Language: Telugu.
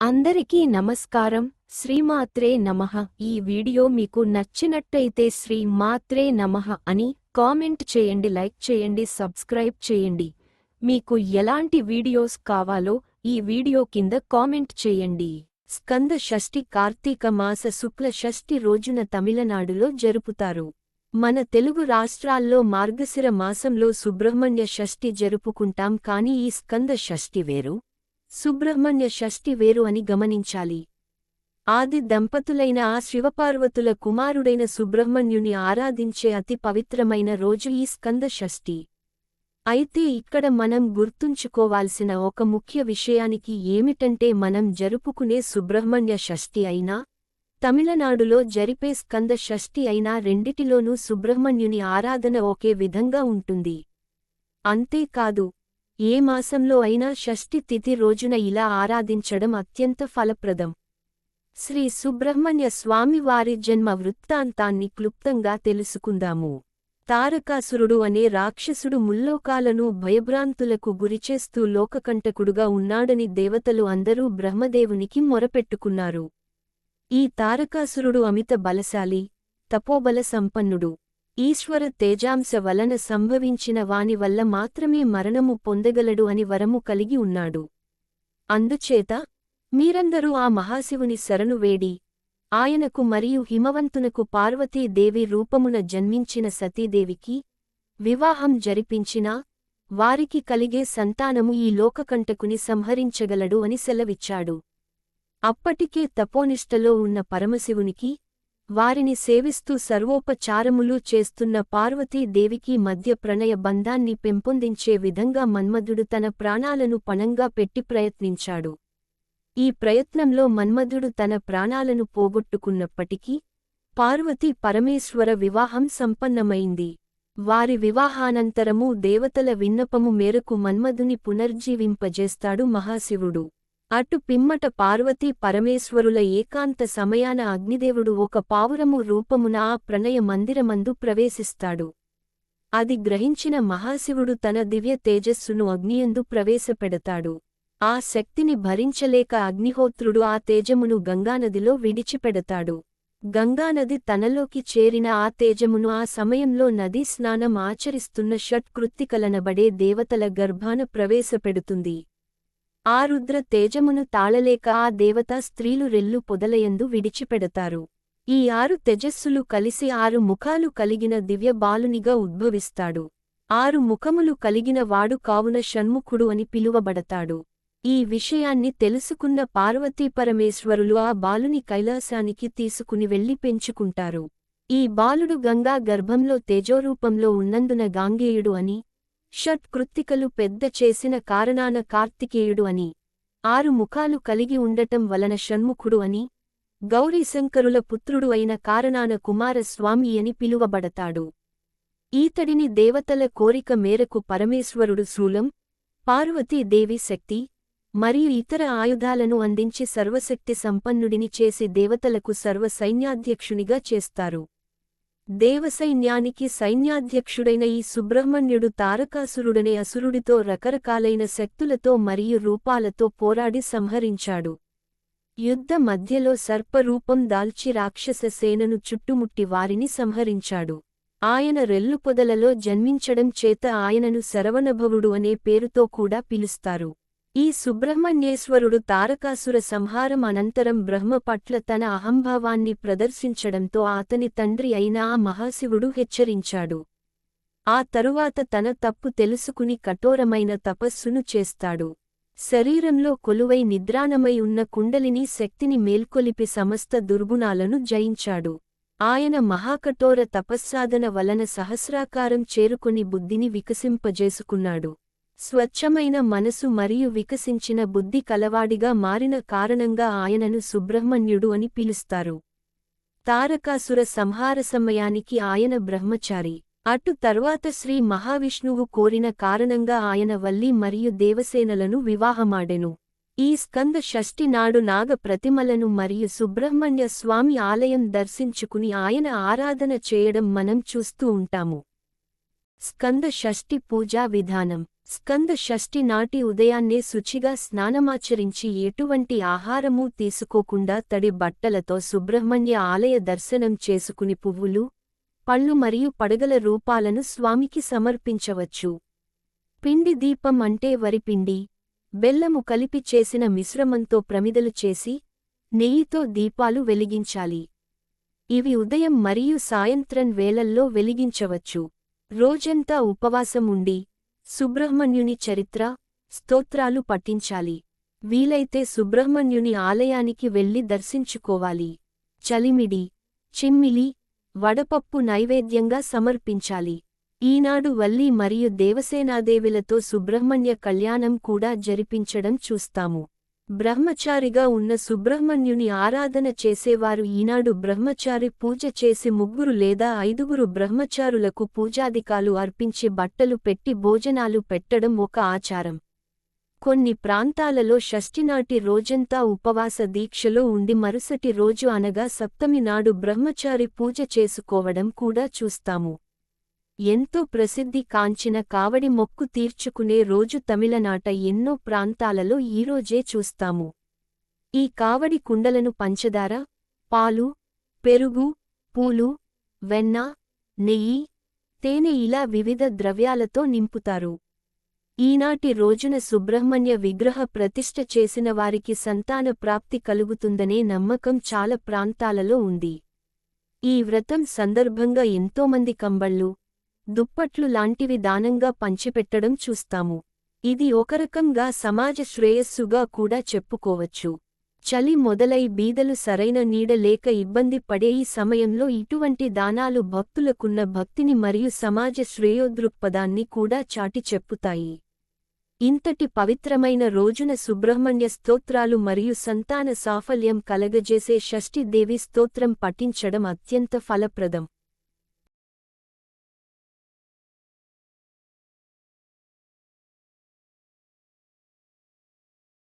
అందరికీ నమస్కారం. శ్రీమాత్రే నమః. ఈ వీడియో మీకు నచ్చినట్టయితే శ్రీమాత్రే నమః అని కామెంట్ చేయండి, లైక్ చేయండి, సబ్స్క్రైబ్ చేయండి. మీకు ఎలాంటి వీడియోస్ కావాలో ఈ వీడియో కింద కామెంట్ చేయండి. స్కంద షష్ఠి కార్తీక మాస శుక్ల షష్ఠి రోజున తమిళనాడులో జరుపుతారు. మన తెలుగు రాష్ట్రాల్లో మార్గశిర మాసంలో సుబ్రహ్మణ్య షష్ఠి జరుపుకుంటాం. కానీ ఈ స్కంద షష్ఠి వేరు, సుబ్రహ్మణ్య షష్ఠి వేరు అని గమనించాలి. ఆది దంపతులైన ఆ శివపార్వతుల కుమారుడైన సుబ్రహ్మణ్యుని ఆరాధించే అతి పవిత్రమైన రోజు ఈ స్కంద షష్ఠి. అయితే ఇక్కడ మనం గుర్తుంచుకోవాల్సిన ఒక ముఖ్య విషయానికి ఏమిటంటే, మనం జరుపుకునే సుబ్రహ్మణ్య షష్ఠి అయినా, తమిళనాడులో జరిపే స్కంద షష్ఠి అయినా రెండిటిలోనూ సుబ్రహ్మణ్యుని ఆరాధన ఒకే విధంగా ఉంటుంది. అంతేకాదు, ఏ మాసంలో అయినా షష్ఠి తిథి రోజున ఇలా ఆరాధించడం అత్యంత ఫలప్రదం. శ్రీ సుబ్రహ్మణ్య స్వామి వారి జన్మ వృత్తాంతాన్ని క్లుప్తంగా తెలుసుకుందాము. తారకాసురుడు అనే రాక్షసుడు ముల్లోకాలను భయభ్రాంతులకు గురిచేస్తూ లోకకంటకుడుగా ఉన్నాడని దేవతలు అందరూ బ్రహ్మదేవునికి మొరపెట్టుకున్నారు. ఈ తారకాసురుడు అమిత బలశాలి, తపోబల సంపన్నుడు. ఈశ్వర తేజాంశ వలన సంభవించిన వాని వల్ల మాత్రమే మరణము పొందగలడు అని వరము కలిగి ఉన్నాడు. అందుచేత మీరందరూ ఆ మహాశివుని శరణు వేడి, ఆయనకు మరియు హిమవంతునకు పార్వతీదేవి రూపమున జన్మించిన సతీదేవికి వివాహం జరిపించినా వారికి కలిగే సంతానము ఈ లోకకంటకుని సంహరించగలడు అని సెలవిచ్చాడు. అప్పటికే తపోనిష్టలో ఉన్న పరమశివునికి, వారిని సేవిస్తూ సర్వోపచారములు చేస్తున్న పార్వతీదేవికి మధ్య ప్రణయ బంధాన్ని పెంపొందించే విధంగా మన్మధుడు తన ప్రాణాలను పణంగా పెట్టి ప్రయత్నించాడు. ఈ ప్రయత్నంలో మన్మధుడు తన ప్రాణాలను పోగొట్టుకున్నప్పటికీ పార్వతీ పరమేశ్వర వివాహం సంపన్నమైంది. వారి వివాహానంతరమూ దేవతల విన్నపము మేరకు మన్మధుని పునర్జీవింపజేస్తాడు మహాశివుడు. అటు పిమ్మట పార్వతీ పరమేశ్వరుల ఏకాంత సమయాన అగ్నిదేవుడు ఒక పావురము రూపమున ఆ ప్రణయ మందిరమందు ప్రవేశిస్తాడు. అది గ్రహించిన మహాశివుడు తన దివ్య తేజస్సును అగ్నియందు ప్రవేశపెడతాడు. ఆ శక్తిని భరించలేక అగ్నిహోత్రుడు ఆ తేజమును గంగానదిలో విడిచిపెడతాడు. గంగానది తనలోకి చేరిన ఆ తేజమును ఆ సమయంలో నదీ స్నానం ఆచరిస్తున్న షట్కృత్తికలనబడే దేవతల గర్భాన ప్రవేశపెడుతుంది. ఆ రుద్ర తేజమును తాళలేక ఆ దేవతా స్త్రీలు రెల్లు పొదలయందు విడిచిపెడతారు. ఈ 6 తేజస్సులు కలిసి 6 ముఖాలు కలిగిన దివ్య బాలునిగా ఉద్భవిస్తాడు. 6 ముఖములు కలిగిన వాడు కావున షణ్ముఖుడు అని పిలువబడతాడు. ఈ విషయాన్ని తెలుసుకున్న పార్వతీపరమేశ్వరులు ఆ బాలుని కైలాసానికి తీసుకుని వెళ్లి పెంచుకుంటారు. ఈ బాలుడు గంగా గర్భంలో తేజోరూపంలో ఉన్నందున గాంగేయుడు అని, షట్కృత్తికలు పెద్ద చేసిన కారణాన కార్తికేయుడు అని, 6 ముఖాలు కలిగి ఉండటం వలన షణ్ముఖుడు అని, గౌరీశంకరుల పుత్రుడు అయిన కారణాన కుమారస్వామి అని పిలువబడతాడు. ఈతడిని దేవతల కోరిక మేరకు పరమేశ్వరుడు శూలం, పార్వతీదేవి శక్తి మరియు ఇతర ఆయుధాలను అందించి సర్వశక్తి సంపన్నుడిని చేసి దేవతలకు సర్వసైన్యాధ్యక్షునిగా చేస్తారు. దేవసైన్యానికి సైన్యాధ్యక్షుడైన ఈ సుబ్రహ్మణ్యుడు తారకాసురుడనే అసురుడితో రకరకాలైన శక్తులతో మరియు రూపాలతో పోరాడి సంహరించాడు. యుద్ధ మధ్యలో సర్పరూపం దాల్చి రాక్షస సేనను చుట్టుముట్టి వారిని సంహరించాడు. ఆయన రెల్లుపొదలలో జన్మించడం చేత ఆయనను శరవణభవుడు అనే పేరుతో కూడా పిలుస్తారు. ఈ సుబ్రహ్మణ్యేశ్వరుడు తారకాసుర సంహారం అనంతరం బ్రహ్మ పట్ల తన అహంభావాన్ని ప్రదర్శించడంతో అతని తండ్రి అయిన ఆ మహాశివుడు హెచ్చరించాడు. ఆ తరువాత తన తప్పు తెలుసుకుని కఠోరమైన తపస్సును చేస్తాడు. శరీరంలో కొలువై నిద్రాణమై ఉన్న కుండలిని శక్తిని మేల్కొలిపి సమస్త దుర్గుణాలను జయించాడు. ఆయన మహాకఠోర తపస్సాధన వలన సహస్రాకారం చేరుకుని బుద్ధిని వికసింపజేసుకున్నాడు. స్వచ్ఛమైన మనసు మరియు వికసించిన బుద్ధి కలవాడిగా మారిన కారణంగా ఆయనను సుబ్రహ్మణ్యుడు అని పిలుస్తారు. తారకాసుర సంహార సమయానికి ఆయన బ్రహ్మచారి. అటు తర్వాత శ్రీ మహావిష్ణువు కోరిన కారణంగా ఆయన వల్లి మరియు దేవసేనలను వివాహమాడెను. ఈ స్కంద షష్ఠి నాడు నాగ ప్రతిమలను మరియు సుబ్రహ్మణ్య స్వామి ఆలయం దర్శించుకుని ఆయన ఆరాధన చేయడం మనం చూస్తూ ఉంటాము. స్కంద షష్ఠి పూజా విధానం. స్కంద షష్ఠి నాటి ఉదయాన్నే శుచిగా స్నానమాచరించి ఎటువంటి ఆహారమూ తీసుకోకుండా తడి బట్టలతో సుబ్రహ్మణ్య ఆలయ దర్శనం చేసుకుని పువ్వులు, పళ్ళు మరియు పడగల రూపాలను స్వామికి సమర్పించవచ్చు. పిండి దీపం అంటే వరిపిండి, బెల్లము కలిపి చేసిన మిశ్రమంతో ప్రమిదలు చేసి, నెయ్యితో దీపాలు వెలిగించాలి. ఇవి ఉదయం మరియు సాయంత్రం వేళల్లో వెలిగించవచ్చు. రోజంతా ఉపవాసం ఉండి సుబ్రహ్మణ్యుని చరిత్ర, స్తోత్రాలు పఠించాలి. వీలైతే సుబ్రహ్మణ్యుని ఆలయానికి వెళ్లి దర్శించుకోవాలి. చలిమిడి, చిమ్మిలి, వడపప్పు నైవేద్యంగా సమర్పించాలి. ఈనాడు వల్లి మరియు దేవసేనాదేవిలతో సుబ్రహ్మణ్య కళ్యాణం కూడా జరిపించడం చూస్తాము. బ్రహ్మచారిగా ఉన్న సుబ్రహ్మణ్యుని ఆరాధన చేసేవారు ఈనాడు బ్రహ్మచారి పూజ చేసి 3 లేదా 5 బ్రహ్మచారులకు పూజాదికాలు అర్పించి బట్టలు పెట్టి భోజనాలు పెట్టడం ఒక ఆచారం. కొన్ని ప్రాంతాలలో షష్ఠినాటి రోజంతా ఉపవాస దీక్షలో ఉండి మరుసటి రోజు అనగా సప్తమి నాడు బ్రహ్మచారి పూజ చేసుకోవడం కూడా చూస్తాము. ఎంతో ప్రసిద్ధి కాంచిన కావడి మొక్కు తీర్చుకునే రోజు తమిళనాట ఎన్నో ప్రాంతాలలో ఈరోజే చూస్తాము. ఈ కావడి కుండలను పంచదార, పాలు, పెరుగు, పూలు, వెన్న, నెయ్యి, తేనె ఇలా వివిధ ద్రవ్యాలతో నింపుతారు. ఈనాటి రోజున సుబ్రహ్మణ్య విగ్రహ ప్రతిష్ఠ చేసిన వారికి సంతాన ప్రాప్తి కలుగుతుందనే నమ్మకం చాలా ప్రాంతాలలో ఉంది. ఈ వ్రతం సందర్భంగా ఎంతోమంది కంబళ్ళు, దుప్పట్లు లాంటివి దానంగా పంచిపెట్టడం చూస్తాము. ఇది ఒకరకంగా సమాజ శ్రేయస్సుగా కూడా చెప్పుకోవచ్చు. చలి మొదలై బీదలు సరైన నీడ లేక ఇబ్బంది పడే ఈ సమయంలో ఇటువంటి దానాలు భక్తులకున్న భక్తిని మరియు సమాజ శ్రేయోదృక్పథాన్ని కూడా చాటి చెప్పుతాయి. ఇంతటి పవిత్రమైన రోజున సుబ్రహ్మణ్య స్తోత్రాలు మరియు సంతాన సాఫల్యం కలగజేసే షష్ఠి దేవి స్తోత్రం పఠించడం అత్యంత ఫలప్రదం.